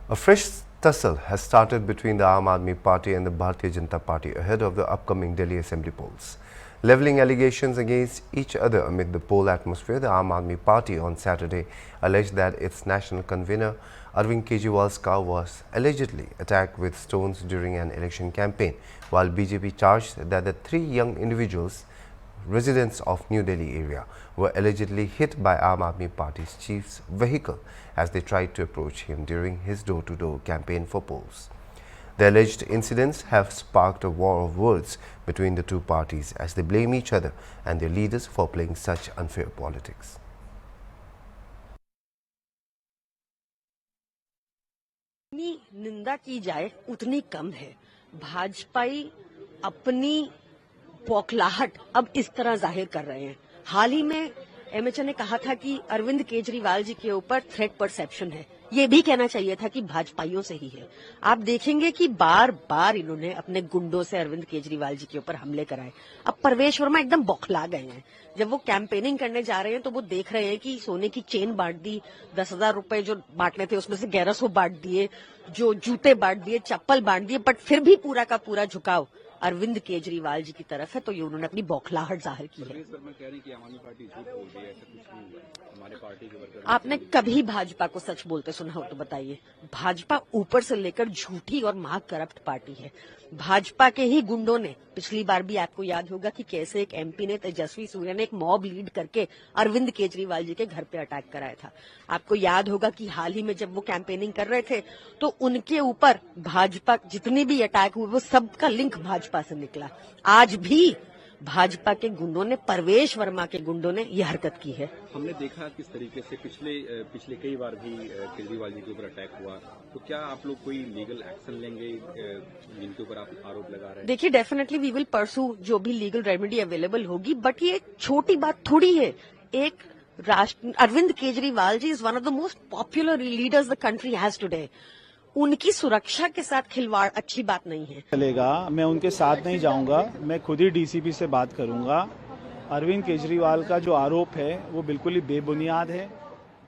A fresh tussle has started between the Aam Aadmi Party and the Bharatiya Janata Party ahead of the upcoming Delhi Assembly polls. Levelling allegations against each other amid the poll atmosphere, the Aam Aadmi Party on Saturday alleged that its national convener Arvind Kejriwal's car was allegedly attacked with stones during an election campaign, while BJP charged that the three young individuals, residents of New Delhi area, were allegedly hit by Aam Aadmi Party's chief's vehicle as they tried to approach him during his door-to-door campaign for polls. The alleged incidents have sparked a war of words between the two parties as they blame each other and their leaders for playing such unfair politics. जितनी निंदा की जाए उतनी कम है। भाजपाई अपनी बौखलाहट अब इस तरह जाहिर कर रहे हैं। हाल ही में एमएचए ने कहा था कि अरविंद केजरीवाल जी के ऊपर थ्रेट परसेप्शन है। ये भी कहना चाहिए था कि भाजपाइयों से ही है। आप देखेंगे कि बार बार इन्होंने अपने गुंडों से अरविंद केजरीवाल जी के ऊपर हमले कराए। अब परवेश वर्मा एकदम बौखला गए हैं। जब वो कैंपेनिंग करने जा रहे हैं तो वो देख रहे हैं कि सोने की चेन बांट दी, 10,000 रुपए जो बांटने थे उसमें से 1100 बांट दिए, जो जूते बांट दिए, चप्पल बांट दिए, बट फिर भी पूरा का पूरा झुकाव अरविंद केजरीवाल जी की तरफ है। तो ये उन्होंने अपनी बौखलाहट जाहिर की है। आपने कभी भाजपा को सच बोलते सुना हो तो बताइए। भाजपा ऊपर से लेकर झूठी और महा करप्ट पार्टी है। भाजपा के ही गुंडों ने, पिछली बार भी आपको याद होगा कि कैसे एक एमपी ने, तेजस्वी सूर्या ने एक मॉब लीड करके अरविंद केजरीवाल जी के घर पे अटैक कराया था। आपको याद होगा कि हाल ही में जब वो कैंपेनिंग कर रहे थे तो उनके ऊपर भाजपा जितने भी अटैक हुए वो सबका लिंक भाजपा से निकला। आज भी भाजपा के गुंडों ने, परवेश वर्मा के गुंडों ने यह हरकत की है। हमने देखा किस तरीके से पिछले कई बार भी केजरीवाल जी के ऊपर अटैक हुआ, तो क्या आप लोग कोई लीगल एक्शन लेंगे जिनके ऊपर आप आरोप लगा रहे हैं? देखिए, डेफिनेटली वी विल परसू जो भी लीगल रेमेडी अवेलेबल होगी, बट ये छोटी बात थोड़ी है। Arvind Kejriwal ji is one of the most popular leaders the country has today. उनकी सुरक्षा के साथ खिलवाड़ अच्छी बात नहीं है। चलेगा, मैं उनके साथ नहीं जाऊंगा, मैं खुद ही डीसीपी से बात करूंगा। अरविंद केजरीवाल का जो आरोप है वो बिल्कुल ही बेबुनियाद है।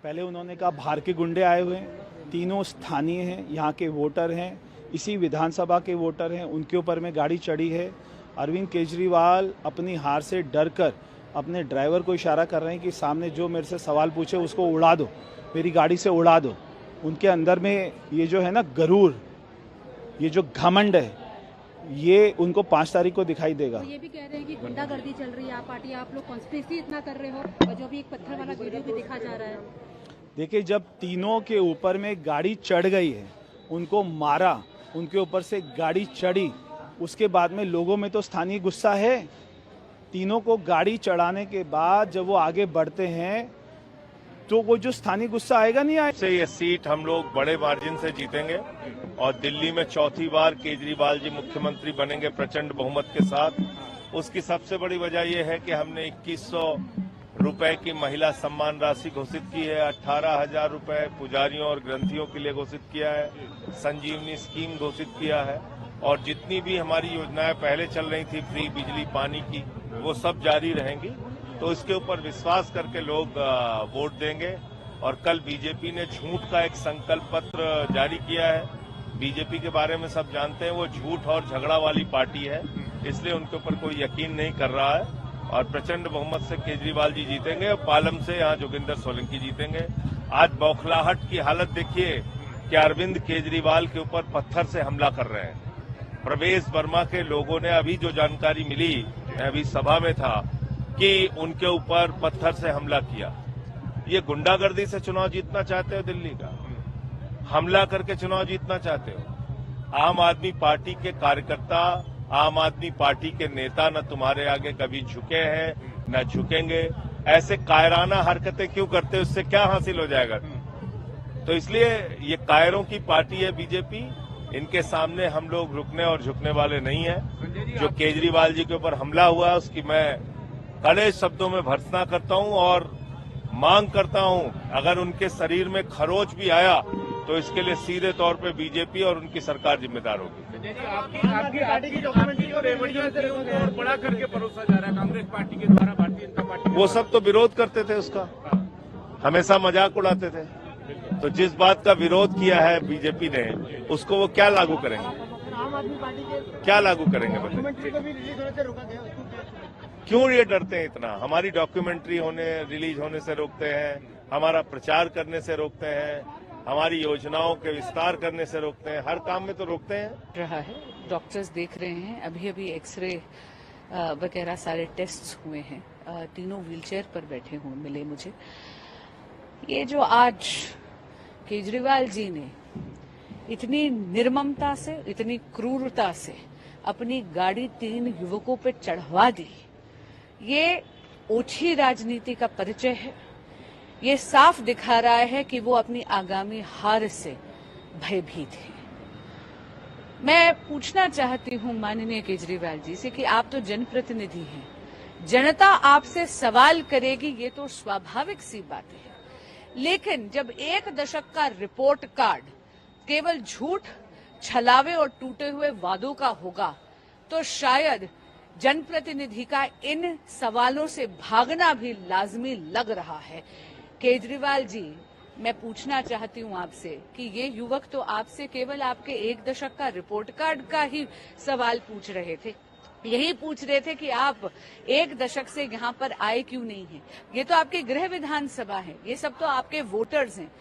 पहले उन्होंने कहा बाहर के गुंडे आए हुए हैं, तीनों स्थानीय हैं, यहाँ के वोटर हैं, इसी विधानसभा के वोटर हैं, उनके ऊपर में गाड़ी चढ़ी है। अरविंद केजरीवाल अपनी हार से डर कर अपने ड्राइवर को इशारा कर रहे हैं कि सामने जो मेरे से सवाल पूछे उसको उड़ा दो, मेरी गाड़ी से उड़ा दो। उनके अंदर में ये जो है ना गरूर, ये जो घमंड है, ये उनको 5 तारीख को दिखाई देगा। तो ये भी कह रहे हैं कि गुंडागर्दी चल रही है आप पार्टी, आप लोग कॉन्स्पिरेसी इतना कर रहे हो, और जो भी एक पत्थर वाला वीडियो भी दिखा जा रहा है। देखिए, जब तीनों के ऊपर में गाड़ी चढ़ गई है, उनको मारा, उनके ऊपर से गाड़ी चढ़ी, उसके बाद में लोगों में तो स्थानीय गुस्सा है। तीनों को गाड़ी चढ़ाने के बाद जब वो आगे बढ़ते हैं तो वो जो स्थानीय गुस्सा आएगा नहीं आएगा। से ये सीट हम लोग बड़े मार्जिन से जीतेंगे और दिल्ली में चौथी बार केजरीवाल जी मुख्यमंत्री बनेंगे प्रचंड बहुमत के साथ। उसकी सबसे बड़ी वजह यह है कि हमने 2100 रुपए की महिला सम्मान राशि घोषित की है, 18,000 रुपए पुजारियों और ग्रंथियों के लिए घोषित किया है, संजीवनी स्कीम घोषित किया है, और जितनी भी हमारी योजनाएं पहले चल रही थी फ्री बिजली पानी की, वो सब जारी रहेंगी। तो इसके ऊपर विश्वास करके लोग वोट देंगे। और कल बीजेपी ने झूठ का एक संकल्प पत्र जारी किया है। बीजेपी के बारे में सब जानते हैं, वो झूठ और झगड़ा वाली पार्टी है, इसलिए उनके ऊपर कोई यकीन नहीं कर रहा है। और प्रचंड बहुमत से केजरीवाल जी जीतेंगे और पालम से यहाँ जोगिंदर सोलंकी जीतेंगे। आज बौखलाहट की हालत देखिए कि अरविंद केजरीवाल के ऊपर पत्थर से हमला कर रहे हैं। परवेश वर्मा के लोगों ने, अभी जो जानकारी मिली, मैं अभी सभा में था, कि उनके ऊपर पत्थर से हमला किया। ये गुंडागर्दी से चुनाव जीतना चाहते हो दिल्ली का? हमला करके चुनाव जीतना चाहते हो? आम आदमी पार्टी के कार्यकर्ता, आम आदमी पार्टी के नेता न तुम्हारे आगे कभी झुके हैं न झुकेंगे। ऐसे कायराना हरकतें क्यों करते हो? उससे क्या हासिल हो जाएगा? तो इसलिए ये कायरों की पार्टी है बीजेपी। इनके सामने हम लोग रुकने और झुकने वाले नहीं है। जो केजरीवाल जी के ऊपर हमला हुआ उसकी मैं कड़े शब्दों में भर्त्सना करता हूं और मांग करता हूं, अगर उनके शरीर में खरोच भी आया तो इसके लिए सीधे तौर पे बीजेपी और उनकी सरकार जिम्मेदार होगी। आपकी पार्टी की डॉक्यूमेंट्री को और बड़ा करके परोसा जा रहा है कांग्रेस पार्टी के द्वारा, भारतीय जनता पार्टी। वो सब तो विरोध करते थे उसका, हमेशा मजाक उड़ाते थे। तो जिस बात का विरोध किया है बीजेपी ने, उसको वो क्या लागू करेंगे? क्या लागू करेंगे बताइए? क्यों ये डरते हैं इतना? हमारी डॉक्यूमेंट्री रिलीज होने से रोकते हैं, हमारा प्रचार करने से रोकते हैं, हमारी योजनाओं के विस्तार करने से रोकते हैं, हर काम में तो रोकते हैं। रहा है, डॉक्टर्स देख रहे हैं, अभी अभी एक्सरे वगैरह सारे टेस्ट्स हुए हैं, तीनों व्हीलचेयर पर बैठे हुए मिले मुझे। ये जो आज केजरीवाल जी ने इतनी निर्ममता से, इतनी क्रूरता से अपनी गाड़ी 3 युवकों पे चढ़वा दी, ये ओछी राजनीति का परिचय है। ये साफ दिखा रहा है कि वो अपनी आगामी हार से भयभीत है। मैं पूछना चाहती हूं माननीय केजरीवाल जी से कि आप तो जनप्रतिनिधि हैं, जनता आपसे सवाल करेगी, ये तो स्वाभाविक सी बात है। लेकिन जब 1 दशक का रिपोर्ट कार्ड केवल झूठ, छलावे और टूटे हुए वादों का होगा, तो शायद जनप्रतिनिधि का इन सवालों से भागना भी लाजमी लग रहा है। केजरीवाल जी, मैं पूछना चाहती हूं आपसे कि ये युवक तो आपसे केवल आपके 1 दशक का रिपोर्ट कार्ड का ही सवाल पूछ रहे थे, यही पूछ रहे थे कि आप 1 दशक से यहाँ पर आए क्यों नहीं हैं। ये तो आपके गृह विधानसभा है, ये सब तो आपके वोटर्स हैं,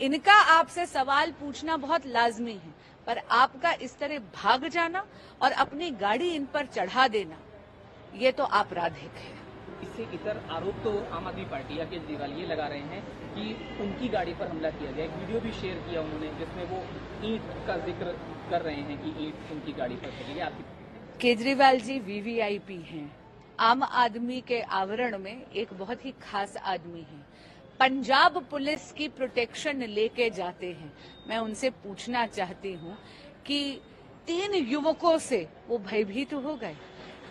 इनका आपसे सवाल पूछना बहुत लाजमी है। पर आपका इस तरह भाग जाना और अपनी गाड़ी इन पर चढ़ा देना, ये तो आपराधिक है। इससे इतर आरोप तो आम आदमी पार्टी या केजरीवाल ये लगा रहे हैं कि उनकी गाड़ी पर हमला किया गया। एक वीडियो भी शेयर किया उन्होंने जिसमें वो ईंट का जिक्र कर रहे हैं कि ईंट उनकी गाड़ी पर चली है। केजरीवाल जी वीवीआईपी हैं, आम आदमी के आवरण में एक बहुत ही खास आदमी हैं, पंजाब पुलिस की प्रोटेक्शन लेके जाते हैं। मैं उनसे पूछना चाहती हूं कि 3 युवकों से वो भयभीत हो गए।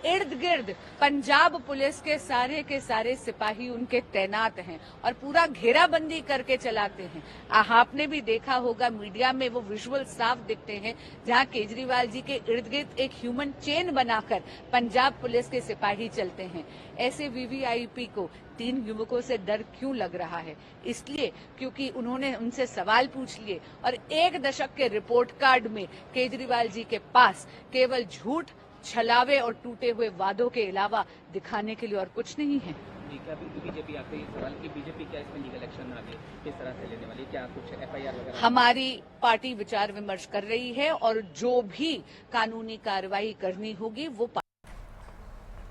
इर्द गिर्द पंजाब पुलिस के सारे सिपाही उनके तैनात हैं और पूरा घेराबंदी करके चलाते हैं। आपने भी देखा होगा, मीडिया में वो विजुअल साफ दिखते हैं, जहां केजरीवाल जी के इर्द गिर्द एक ह्यूमन चेन बनाकर पंजाब पुलिस के सिपाही चलते हैं। ऐसे वीवीआईपी को 3 युवकों से डर क्यों लग रहा है? इसलिए क्योंकि उन्होंने उनसे सवाल पूछ लिए और 1 दशक के रिपोर्ट कार्ड में केजरीवाल जी के पास केवल झूठ, छलावे और टूटे हुए वादों के अलावा दिखाने के लिए और कुछ नहीं है। क्या बीजेपी आपसे सवाल कि बीजेपी क्या इसमें लीगल एक्शन आगे किस तरह से लेने वाली, क्या कुछ एफआईआर वगैरह? हमारी पार्टी विचार विमर्श कर रही है और जो भी कानूनी कार्रवाई करनी होगी वो